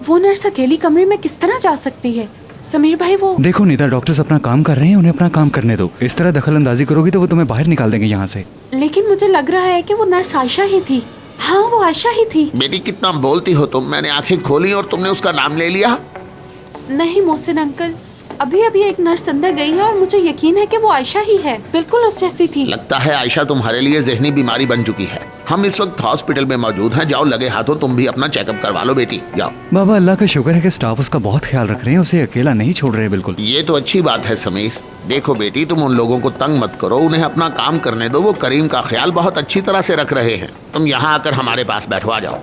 वो नर्स अकेली कमरे में किस तरह जा सकती है? समीर भाई वो देखो नीता, डॉक्टर्स अपना काम कर रहे हैं, उन्हें अपना काम करने दो। इस तरह दखल अंदाजी करोगी तो वो तुम्हें बाहर निकाल देंगे यहाँ से। लेकिन मुझे लग रहा है कि वो नर्स आयशा ही थी। हाँ, वो आयशा ही थी। बेटी कितना बोलती हो तुम। मैंने आंखें खोली और तुमने उसका नाम ले लिया। नहीं मोहसिन अंकल, अभी अभी एक नर्स अंदर गई है और मुझे यकीन है कि वो आयशा ही है। बिल्कुल उस जैसी थी। लगता है आयशा तुम्हारे लिए ज़हनी बीमारी बन चुकी है। हम इस वक्त हॉस्पिटल में मौजूद हैं। जाओ, लगे हाथों तुम भी अपना चेकअप करवा लो बेटी, जाओ। बाबा अल्लाह का शुक्र है कि स्टाफ उसका बहुत ख्याल रख रहे हैं, उसे अकेला नहीं छोड़ रहे बिल्कुल। ये तो अच्छी बात है समीर। देखो बेटी, तुम उन लोगों को तंग मत करो, उन्हें अपना काम करने दो। वो करीम का ख्याल बहुत अच्छी तरह से रख रहे हैं। तुम यहाँ आकर हमारे पास बैठो, आ जाओ।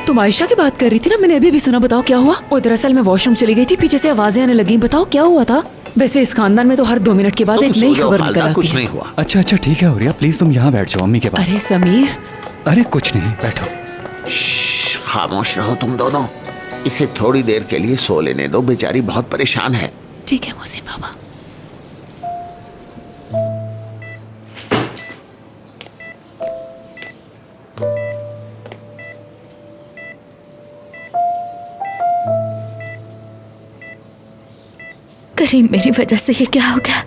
तुम आयशा की बात कर रही थी ना, मैंने अभी भी सुना। बताओ क्या हुआ? वो दरअसल मैं वॉशरूम चली गई थी, पीछे से आवाजें आने लगी। बताओ क्या हुआ था? वैसे इस खानदान में तो हर 2 मिनट के बाद तुम एक सो नई जाओ खबर खालदा, निकल कुछ आती नहीं है। हुआ। अच्छा अच्छा ठीक है हुरिया, प्लीज तुम यहाँ बैठ जाओ अम्मी के पास। अरे समीर, अरे कुछ नहीं, बैठो। श्श्श, खामोश रहो तुम दोनों। इसे थोड़ी देर के लिए सो लेने दो, बेचारी बहुत परेशान है। ठीक है मोहसिन बाबा। करीम, मेरी वजह से ये क्या हो गया?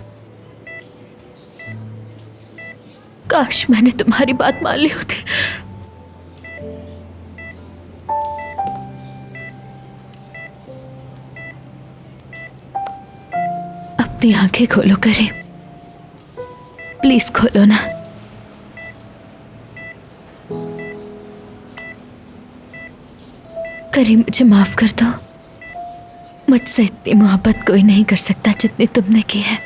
काश मैंने तुम्हारी बात मान ली होती। अपनी आंखें खोलो करीम, प्लीज खोलो ना। करीम, मुझे माफ कर दो। मुझसे इतनी मोहब्बत कोई नहीं कर सकता जितनी तुमने की है,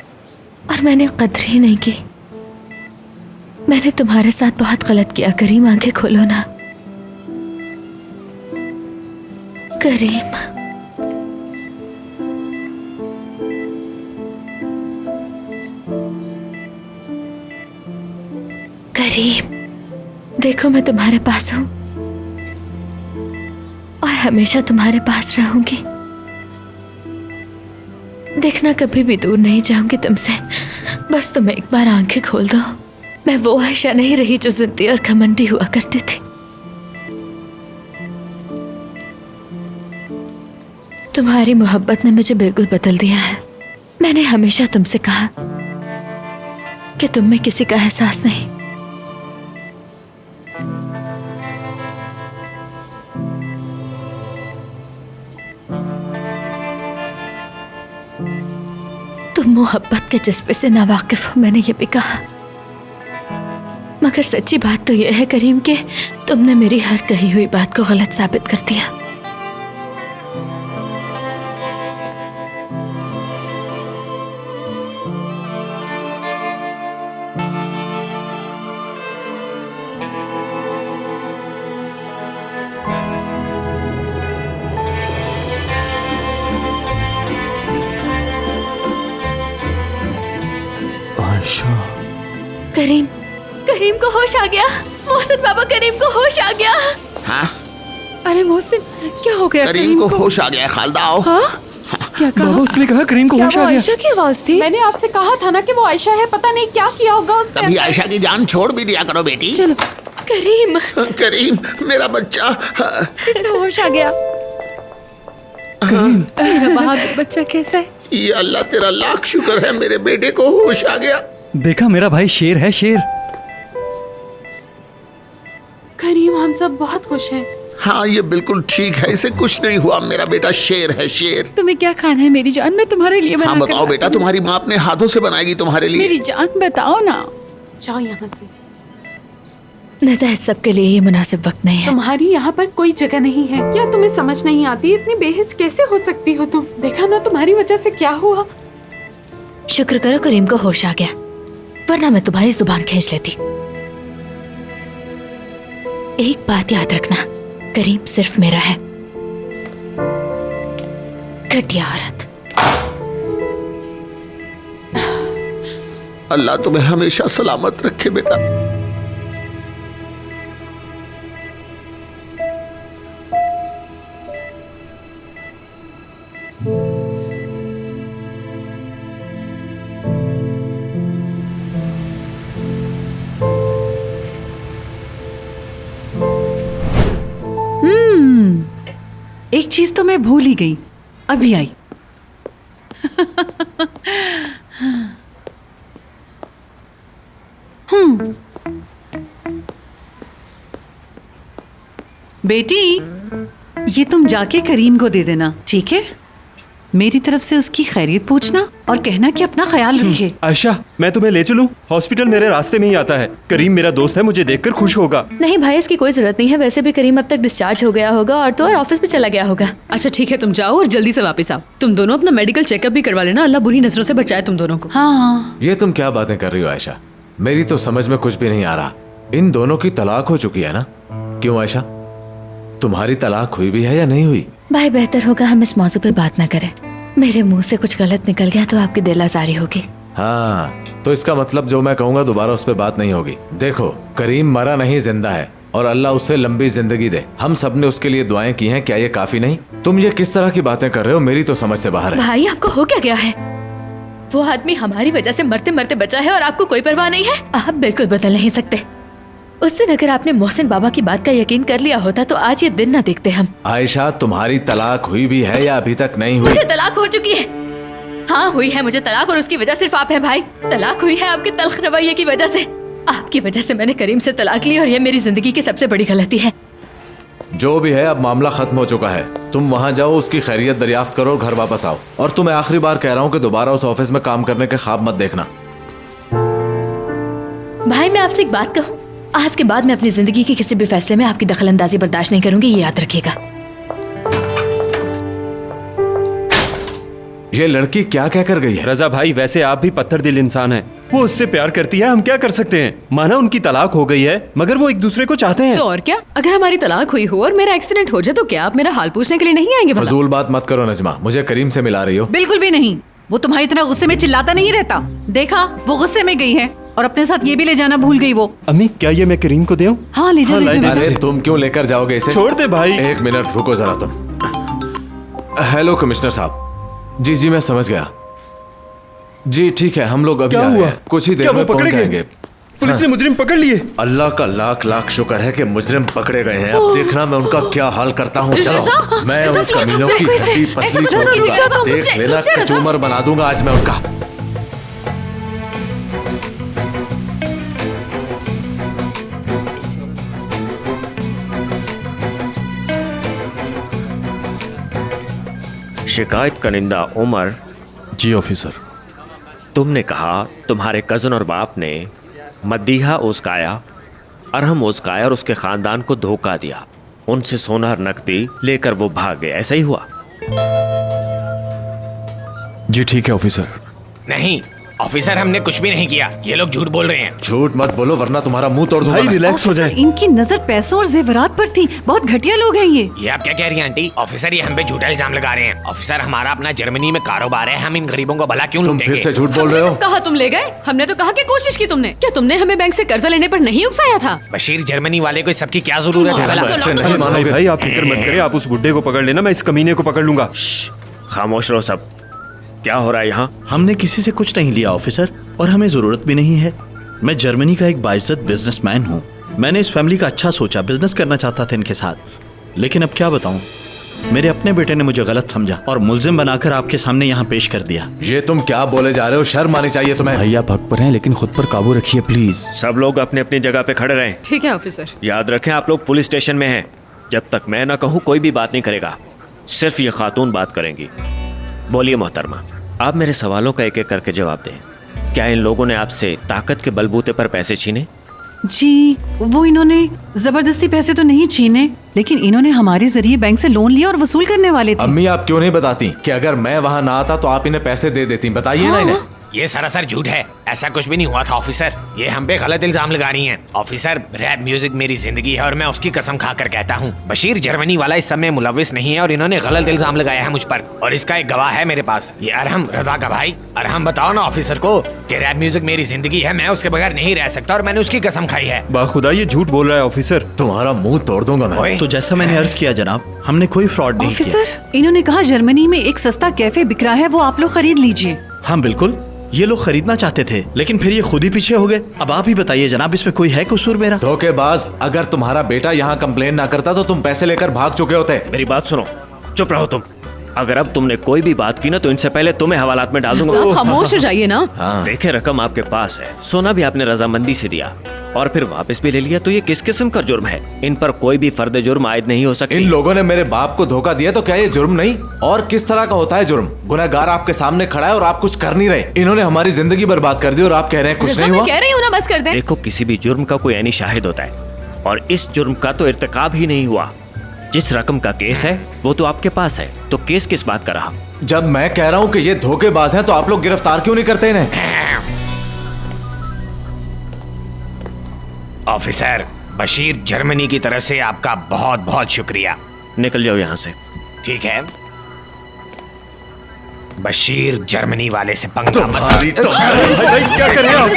और मैंने कदर ही नहीं की। मैंने तुम्हारे साथ बहुत गलत किया करीम। आंखें खोलो ना करीम। करीम, देखो मैं तुम्हारे पास हूं और हमेशा तुम्हारे पास रहूंगी। देखना, कभी भी दूर नहीं जाऊंगी तुमसे। बस तुम एक बार आंखें खोल दो। मैं वो आयशा नहीं रही जो जिद्दी और घमंडी हुआ करती थी। तुम्हारी मोहब्बत ने मुझे बिल्कुल बदल दिया है। मैंने हमेशा तुमसे कहा कि तुम में किसी का एहसास नहीं। तुम मोहब्बत के जज्बे से नावाकिफ हो, मैंने ये भी कहा। मगर सच्ची बात तो यह है करीम कि तुमने मेरी हर कही हुई बात को गलत साबित कर दिया। आयशा, करीम, करीम को होश आ गया। मोहसिन बाबा, करीम को होश आ गया। हाँ, अरे मोहसिन, क्या हो गया? करीम को होश आ गया। खालदा आओ। हाँ? क्या कहा? बाबा उसने कहा करीम को क्या होश वो आ गया। आयशा की आवाज थी? मैंने आपसे कहा था ना कि वो आयशा है। पता नहीं क्या किया होगा उसने। तभी आयशा की जान छोड़ भी दिया करो बेटी। चलो। करीम, करीम, मेरा बच्चा। किसे होश आ गया? मेरा बहादुर बच्चा कैसा है? ये अल्लाह तेरा लाख शुक्र है, मेरे बेटे को होश आ गया। देखा, मेरा भाई शेर है, शेर। करीम, हम सब बहुत खुश हैं। हाँ, ये बिल्कुल ठीक है, इसे कुछ नहीं हुआ। मेरा बेटा शेर है, शेर। तुम्हें क्या खाना है मेरी जान? मैं तुम्हारे लिए बना हाँ कर बताओ लाती बेटा, हूँ। तुम्हारी माँ अपने हाथों से बनाएगी तुम्हारे लिए। मेरी जान बताओ ना। जाओ यहाँ से। नदा, इस सब के लिए ये मुनासिब वक्त नहीं है। तुम्हारी यहाँ पर कोई जगह नहीं है। क्या तुम्हें समझ नहीं आती? इतनी बेहिस कैसे हो सकती हो तुम? देखा ना तुम्हारी वजह से क्या हुआ। शुक्र करो करीम को होश आ गया, वरना मैं तुम्हारी जुबान खींच लेती। एक बात याद रखना, करीम सिर्फ मेरा है। घटिया औरत। अल्लाह तुम्हें हमेशा सलामत रखे बेटा। एक चीज तो मैं भूल ही गई, अभी आई। बेटी, ये तुम जाके करीम को दे देना, ठीक है? मेरी तरफ से उसकी खैरियत पूछना और कहना कि अपना ख्याल रखे। आयशा, मैं तुम्हें ले चलूं? हॉस्पिटल मेरे रास्ते में ही आता है। करीम मेरा दोस्त है, मुझे देखकर खुश होगा। नहीं भाई, इसकी कोई जरूरत नहीं है। वैसे भी करीम अब तक डिस्चार्ज हो गया होगा और तो और ऑफिस में चला गया होगा। अच्छा ठीक है, तुम जाओ और जल्दी से वापस आओ। तुम दोनों अपना मेडिकल चेकअप भी करवा लेना। अल्लाह बुरी नजरों से बचाए तुम दोनों को। हाँ हाँ। ये तुम क्या बातें कर रही हो आयशा? मेरी तो समझ में कुछ भी नहीं आ रहा। इन दोनों की तलाक हो चुकी है ना? क्यों आयशा, तुम्हारी तलाक हुई भी है या नहीं हुई? भाई बेहतर होगा हम इस मौजू पे बात न करें। मेरे मुंह से कुछ गलत निकल गया तो आपकी दिल आजारी होगी। हाँ, तो इसका मतलब जो मैं कहूँगा दोबारा उस पर बात नहीं होगी। देखो, करीम मरा नहीं, जिंदा है और अल्लाह उसे लंबी जिंदगी दे। हम सब ने उसके लिए दुआएं की हैं। क्या ये काफी नहीं? तुम ये किस तरह की बातें कर रहे हो? मेरी तो समझ से बाहर है। भाई आपको हो क्या गया है? वो आदमी हमारी वजह से मरते मरते बचा है और आपको कोई परवाह नहीं है। आप बिल्कुल बदल नहीं सकते। उस दिन अगर आपने मोहसिन बाबा की बात का यकीन कर लिया होता तो आज ये दिन न देखते हम। आयशा, तुम्हारी तलाक हुई भी है या अभी तक नहीं हुई? मुझे तलाक हो चुकी है। हाँ हुई है मुझे तलाक, और उसकी वजह सिर्फ आप है भाई। तलाक हुई है आपके तल्ख रवैये की वजह से। आपकी वजह से मैंने करीम से तलाक ली और ये मेरी जिंदगी की सबसे बड़ी गलती है। जो भी है, अब मामला खत्म हो चुका है। तुम वहाँ जाओ, उसकी खैरियत दरियाफ्त करो और घर वापस आओ। और तुम्हें आखिरी बार कह रहा हूँ कि दोबारा उस ऑफिस में काम करने के ख्वाब मत देखना। भाई मैं आपसे एक बात कहूँ, आज के बाद मैं अपनी जिंदगी के किसी भी फैसले में आपकी दखलंदाजी बर्दाश्त नहीं करूंगी, ये याद रखिएगा। ये लड़की क्या कह कर गई है? रजा भाई, वैसे आप भी पत्थर दिल इंसान हैं। वो उससे प्यार करती है, हम क्या कर सकते हैं? माना उनकी तलाक हो गई है, मगर वो एक दूसरे को चाहते हैं। तो और क्या, अगर हमारी तलाक हुई हो और मेरा एक्सीडेंट हो जाए तो क्या आप मेरा हाल पूछने के लिए नहीं आएंगे? फजूल बात मत करो नजमा, मुझे करीम से मिला रही हो? बिल्कुल भी नहीं। वो तुम्हारी तरह गुस्से में चिल्लाता नहीं रहता। देखा, वो गुस्से में गई है और अपने साथ ये भी ले जाना भूल गई वो। अम्मी, क्या ये मैं करीम को दूं? हाँ ले जा, ले जा। अरे तुम क्यों लेकर जाओगे इसे? छोड़ दे भाई। एक मिनट रुको जरा तुम। हेलो कमिश्नर साहब। जी मैं समझ गया। जी ठीक है, हम लोग अभी क्या आए हुआ? हैं। कुछ ही देर क्या वो में पहुंच पकड़े गए? जाएंगे। पुलिस ने मुजरिम पकड़ लिए। अल्लाह का लाख लाख शुक्र है कि मुजरिम पकड़े गए हैं। अब देखना मैं उनका क्या हाल करता हूँ। चलो, मैं उन कमीनों की हड्डी पसली छोड़ूंगा। देख लेना, कचूमर बना दूंगा आज मैं उनका। शिकायत कनिंदा उमर। जी ऑफिसर। तुमने कहा तुम्हारे कज़न और बाप ने मदीहा उस्काया, अरहम उस्काया और उसके ख़ानदान को धोखा दिया। उनसे सोना और नकदी लेकर वो भाग गए, ऐसा ही हुआ? जी ठीक है ऑफिसर। नहीं ऑफिसर, हमने कुछ भी नहीं किया। ये लोग झूठ बोल रहे हैं। झूठ मत बोलो वरना तुम्हारा मुंह तोड़ दूंगा। भाई रिलैक्स हो जाए। इनकी नजर पैसों और जेवरात पर थी। बहुत घटिया लोग हैं ये आप क्या कह रही हैं आंटी? ऑफिसर ये हम पे झूठा इल्जाम लगा रहे हैं। ऑफिसर, हमारा अपना जर्मनी में कारोबार है, हम इन गरीबों को भला क्यों तुम लूटेंगे? फिर से झूठ बोल रहे हो। कहा तुम ले गए? हमने तो कहा कि कोशिश की तुमने। क्या तुमने हमें बैंक से कर्जा लेने पर नहीं उकसाया था? बशीर, जर्मनी वाले को सबकी क्या जरूरत है? भला ऐसे नहीं भाई मानोगे। भाई आप फिक्र मत करें, आप उस बुड्ढे को पकड़ लेना, मैं इस कमीने को पकड़ लूंगा। खामोश रहो सब। क्या हो रहा है यहाँ? हमने किसी से कुछ नहीं लिया ऑफिसर, और हमें जरूरत भी नहीं है। मैं जर्मनी का एक बाइज्जत बिजनेसमैन हूँ। मैंने इस फैमिली का अच्छा सोचा, बिजनेस करना चाहता था इनके साथ, लेकिन अब क्या बताऊँ, मेरे अपने बेटे ने मुझे गलत समझा और मुल्जिम बनाकर आपके सामने यहाँ पेश कर दिया। ये तुम क्या बोले जा रहे हो? शर्म आनी चाहिए तुम्हें। भाई आप हक पर हैं, लेकिन खुद पर काबू रखिए प्लीज। सब लोग अपनी अपनी जगह पे खड़े रहें। ठीक है ऑफिसर। याद रखें, आप लोग पुलिस स्टेशन में हैं। जब तक मैं ना कहूँ कोई भी बात नहीं करेगा, सिर्फ ये खातून बात करेंगी। बोलिए मोहतरमा, आप मेरे सवालों का एक एक करके जवाब दें। क्या इन लोगों ने आपसे ताकत के बलबूते पर पैसे छीने? जी, वो इन्होंने जबरदस्ती पैसे तो नहीं छीने, लेकिन इन्होंने हमारे जरिए बैंक से लोन लिया और वसूल करने वाले थे। अम्मी, आप क्यों नहीं बताती कि अगर मैं वहाँ ना आता तो आप इन्हें पैसे दे देती? बताइए ना इन्हें। ये सरासर झूठ है। ऐसा कुछ भी नहीं हुआ था ऑफिसर। ये हम पे गलत इल्जाम लगा रही हैं। ऑफिसर, रैप म्यूजिक मेरी जिंदगी है और मैं उसकी कसम खाकर कहता हूँ बशीर जर्मनी वाला इस समय मुलविस नहीं है और इन्होंने गलत इल्जाम लगाया है मुझ पर, और इसका एक गवाह है मेरे पास, ये अरहम, रजा का भाई। अरहम, बताओ ना ऑफिसर को कि रैप म्यूजिक मेरी जिंदगी है, मैं उसके बगैर नहीं रह सकता और मैंने उसकी कसम खाई है। बाखुदा ये झूठ बोल रहा है ऑफिसर। तुम्हारा मुंह तोड़ दूंगा मैं। तो जैसा मैंने अर्ज किया जनाब, हमने कोई फ्रॉड नहीं किया। ऑफिसर, इन्होंने कहा जर्मनी में एक सस्ता कैफे बिक रहा है, वो आप लोग खरीद लीजिए। हाँ बिल्कुल, ये लोग खरीदना चाहते थे, लेकिन फिर ये खुद ही पीछे हो गए। अब आप ही बताइए जनाब, इसमें कोई है कसूर मेरा? धोखेबाज, अगर तुम्हारा बेटा यहाँ कंप्लेन ना करता तो तुम पैसे लेकर भाग चुके होते। मेरी बात सुनो, चुप रहो तुम। अगर अब तुमने कोई भी बात की ना तो इनसे पहले तुम्हें हवालात में डाल साहब दूंगा। खामोश हो जाइए ना। देखे रकम आपके पास है, सोना भी आपने रजामंदी से दिया और फिर वापस भी ले लिया, तो ये किस किस्म का जुर्म है? इन पर कोई भी फर्द जुर्म आयद नहीं हो सकती। इन लोगों ने मेरे बाप को धोखा दिया तो क्या ये जुर्म नहीं? और किस तरह का होता है जुर्म? गुनहगार आपके सामने खड़ा है और आप कुछ कर नहीं रहे। इन्होंने हमारी जिंदगी बर्बाद कर दी और आप कह रहे हैं कुछ नहीं मैं हुआ। कह रही हूँ ना, बस कर दे। देखो, किसी भी जुर्म का कोई ऐनी शाहिद होता है और इस जुर्म का तो इर्तिकाब ही नहीं हुआ। जिस रकम का केस है वो तो आपके पास है, तो केस किस बात का रहा? जब मैं कह रहा हूँ कि ये धोखेबाज हैं तो आप लोग गिरफ्तार क्यों नहीं करते इन्हें? ऑफिसर, बशीर जर्मनी की तरफ से आपका बहुत बहुत शुक्रिया। निकल जाओ यहाँ से। ठीक है, बशीर जर्मनी वाले से पंगा मत क्या कर रहे हो आप?